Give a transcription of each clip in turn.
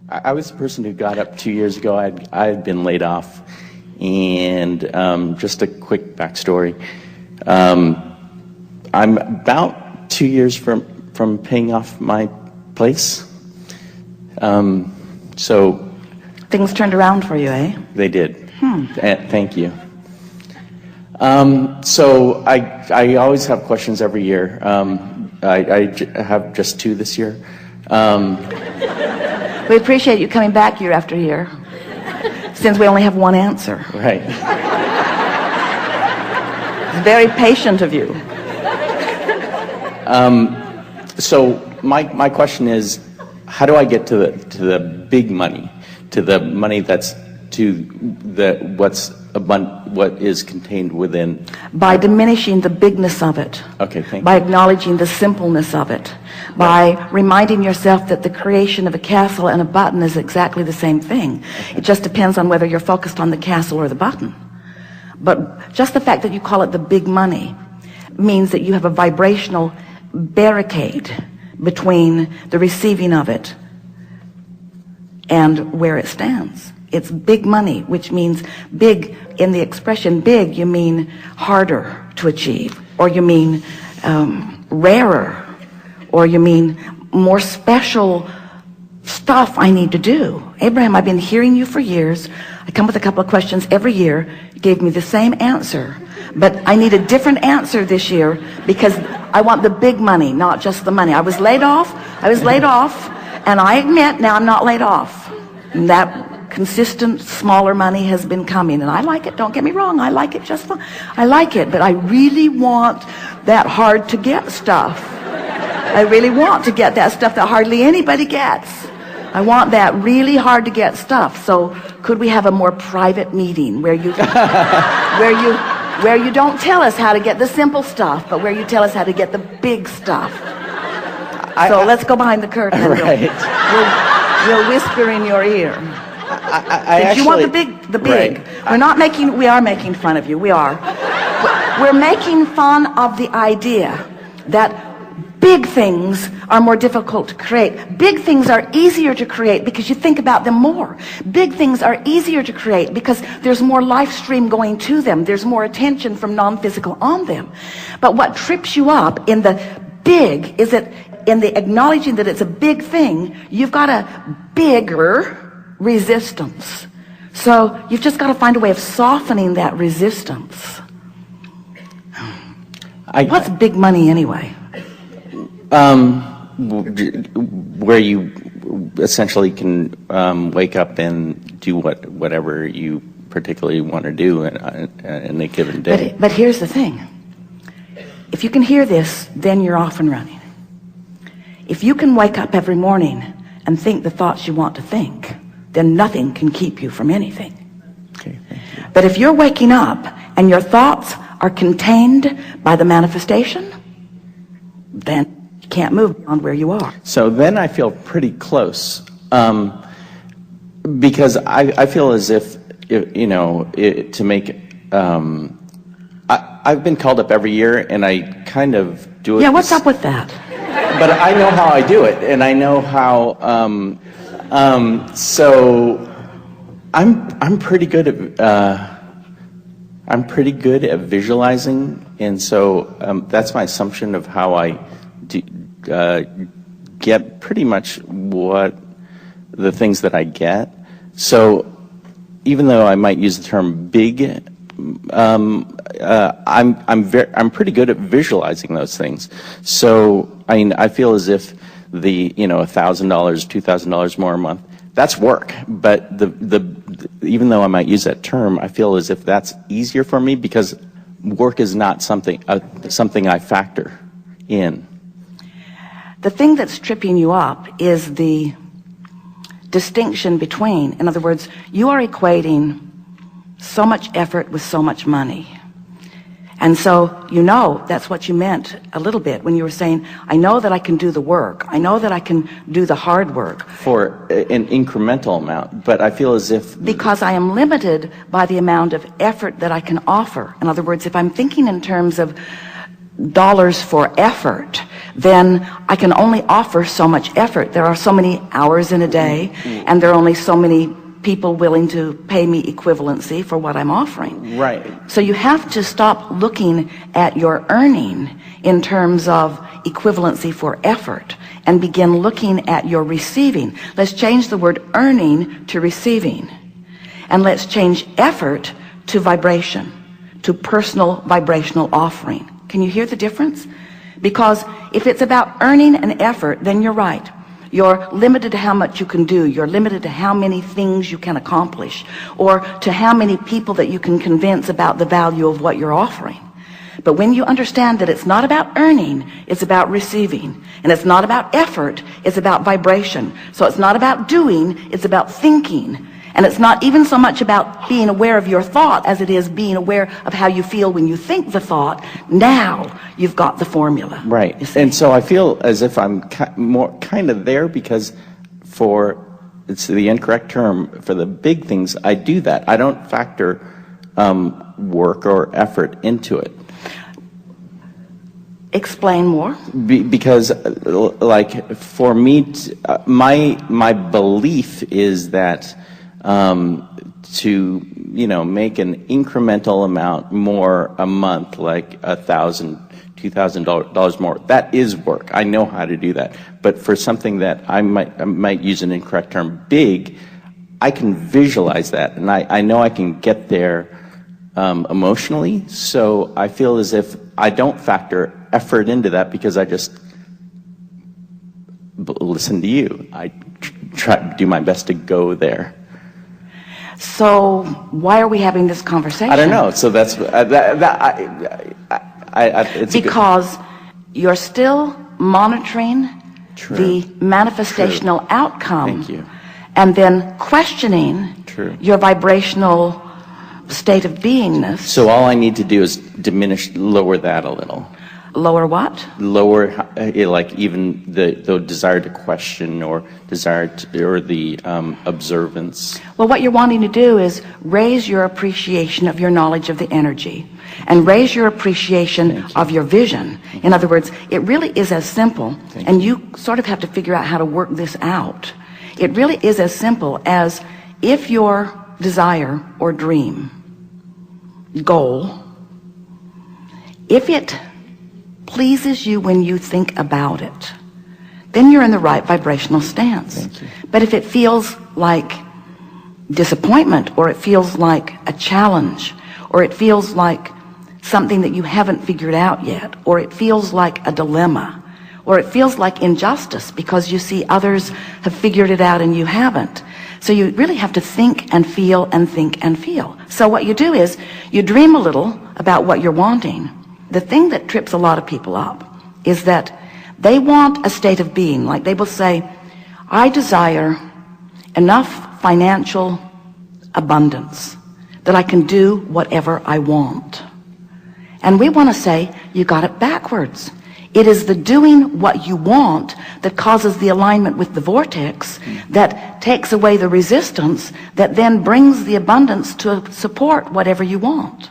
I was the person who got up 2 years ago. I had been laid off, and just a quick backstory. I'm about 2 years from paying off my place. So things turned around for you, eh? They did. Thank you. So I always have questions every year. I have just two this year. We appreciate you coming back year after year, since we only have one answer. Right. It's very patient of you. So my question is, how do I get to the big money, to the money that's what is contained within? By diminishing the bigness of it. Okay, thank you. By acknowledging the simpleness of it. By reminding yourself that the creation of a castle and a button is exactly the same thing. Okay. It just depends on whether you're focused on the castle or the button. But just the fact that you call it the big money means that you have a vibrational barricade between the receiving of it and where it stands. It's big money, which means big. In the expression big, you mean harder to achieve, or you mean rarer, or you mean more special stuff I need to do. Abraham, I've been hearing you for years. I come with a couple of questions every year. You gave me the same answer, but I need a different answer this year because I want the big money, not just the money. I was laid off, and I admit now I'm not laid off. And that consistent smaller money has been coming, and I like it. Don't get me wrong, I like it just fine. I like it, but I really want that hard to get stuff. I really want to get that stuff that hardly anybody gets. I want that really hard to get stuff. So could we have a more private meeting where you where you don't tell us how to get the simple stuff, but where you tell us how to get the big stuff? So let's go behind the curtain. Right. We'll whisper in your ear. If you want the big, right. We are making fun of you. We are. We're making fun of the idea that big things are more difficult to create. Big things are easier to create because you think about them more. Big things are easier to create because there's more life stream going to them. There's more attention from non-physical on them. But what trips you up in the big is that in the acknowledging that it's a big thing, you've got a bigger resistance. So you've just got to find a way of softening that resistance. What's big money anyway? Where you essentially can wake up and do whatever you particularly want to do in a given day. But here's the thing. If you can hear this, then you're off and running. If you can wake up every morning and think the thoughts you want to think, then nothing can keep you from anything. Okay, thank you. But if you're waking up and your thoughts are contained by the manifestation, then you can't move beyond where you are. So then I feel pretty close, because I feel as if to make I've been called up every year, and I kind of do it. Yeah, what's up with that? But I know how I do it, and I know how. So I'm pretty good at visualizing, and so that's my assumption of how I get pretty much what the things that I get. So even though I might use the term big, I'm pretty good at visualizing those things. So I mean, I feel as if the $1,000, $2,000 more a month, that's work. But even though I might use that term, I feel as if that's easier for me because work is not something I factor in. The thing that's tripping you up is the distinction between, in other words, you are equating so much effort with so much money. And so that's what you meant a little bit when you were saying, I know that I can do the work. I know that I can do the hard work. For an incremental amount, but I feel as if... Because I am limited by the amount of effort that I can offer. In other words, if I'm thinking in terms of dollars for effort, then I can only offer so much effort. There are so many hours in a day, and there are only so many people willing to pay me equivalency for what I'm offering. Right. So you have to stop looking at your earning in terms of equivalency for effort and begin looking at your receiving. Let's change the word earning to receiving. And let's change effort to vibration, to personal vibrational offering. Can you hear the difference? Because if it's about earning and effort, then you're right. You're limited to how much you can do. You're limited to how many things you can accomplish, or to how many people that you can convince about the value of what you're offering. But when you understand that it's not about earning, it's about receiving. And it's not about effort, it's about vibration. So it's not about doing, it's about thinking. And it's not even so much about being aware of your thought as it is being aware of how you feel when you think the thought. Now you've got the formula. Right. And so I feel as if I'm kind of there, because it's the incorrect term, for the big things, I do that. I don't factor work or effort into it. Explain more. Because, like, for me, my belief is that to, make an incremental amount more a month, like $1,000, $2,000 more, that is work. I know how to do that. But for something that I might use an incorrect term, big, I can visualize that, and I know I can get there emotionally. So I feel as if I don't factor effort into that, because I just listen to you. I try to do my best to go there. So why are we having this conversation? I don't know. So that's it's because you're still monitoring the manifestational outcome. Thank you. And then questioning your vibrational state of beingness. So all I need to do is lower that a little. Lower what? Lower, like, even the desire to question, or desire to, or the observance. Well, what you're wanting to do is raise your appreciation of your knowledge of the energy, and raise your appreciation of your vision. In other words, it really is as simple, and you sort of have to figure out how to work this out. It really is as simple as, if your desire or dream, goal, if it pleases you when you think about it, then you're in the right vibrational stance. But if it feels like disappointment, or it feels like a challenge, or it feels like something that you haven't figured out yet, or it feels like a dilemma, or it feels like injustice because you see others have figured it out and you haven't. So you really have to think and feel and think and feel. So what you do is you dream a little about what you're wanting. The thing that trips a lot of people up is that they want a state of being. Like, they will say, I desire enough financial abundance that I can do whatever I want. And we want to say, you got it backwards. It is the doing what you want that causes the alignment with the vortex, that takes away the resistance, that then brings the abundance to support whatever you want.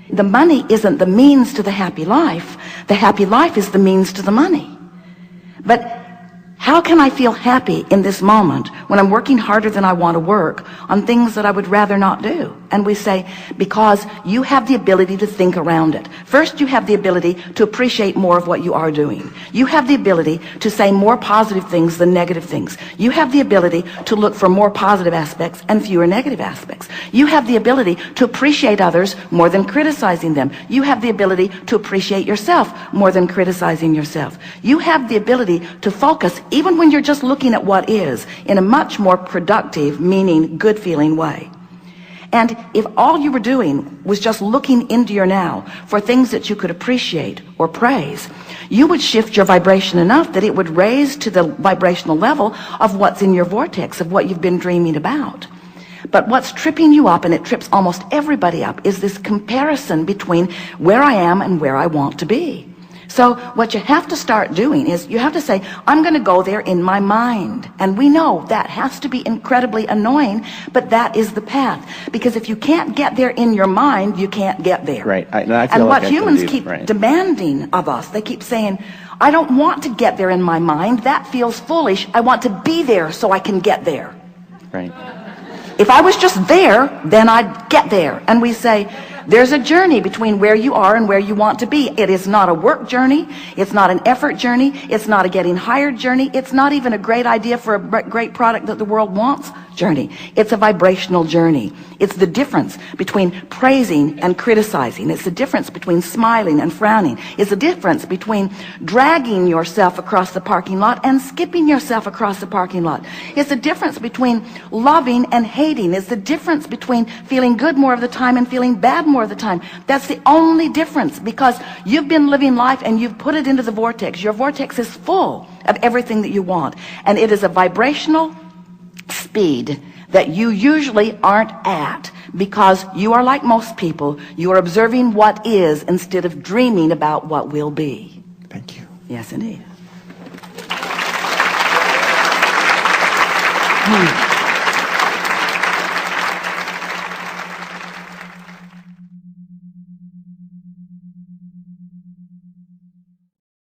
The money isn't the means to the happy life. The happy life is the means to the money. But how can I feel happy in this moment when I'm working harder than I want to work on things that I would rather not do? And we say, because you have the ability to think around it. First, you have the ability to appreciate more of what you are doing. You have the ability to say more positive things than negative things. You have the ability to look for more positive aspects and fewer negative aspects. You have the ability to appreciate others more than criticizing them. You have the ability to appreciate yourself more than criticizing yourself. You have the ability to focus, even when you're just looking at what is, in a much more productive, meaning, good feeling way. And if all you were doing was just looking into your now for things that you could appreciate or praise, you would shift your vibration enough that it would raise to the vibrational level of what's in your vortex, of what you've been dreaming about. But what's tripping you up, and it trips almost everybody up, is this comparison between where I am and where I want to be. So what you have to start doing is you have to say, I'm going to go there in my mind. And we know that has to be incredibly annoying, but that is the path. Because if you can't get there in your mind, you can't get there. Right. And what humans keep demanding of us, they keep saying, I don't want to get there in my mind. That feels foolish. I want to be there so I can get there. Right. If I was just there, then I'd get there. And we say, there's a journey between where you are and where you want to be. It is not a work journey. It's not an effort journey. It's not a getting hired journey. It's not even a great idea for a great product that the world wants journey. It's a vibrational journey. It's the difference between praising and criticizing. It's the difference between smiling and frowning. It's the difference between dragging yourself across the parking lot and skipping yourself across the parking lot. It's the difference between loving and hating. It's the difference between feeling good more of the time and feeling bad more of the time. That's the only difference, because you've been living life and you've put it into the vortex. Your vortex is full of everything that you want, and it is a vibrational speed that you usually aren't at, because you are like most people. You are observing what is instead of dreaming about what will be. Thank you. Yes, indeed.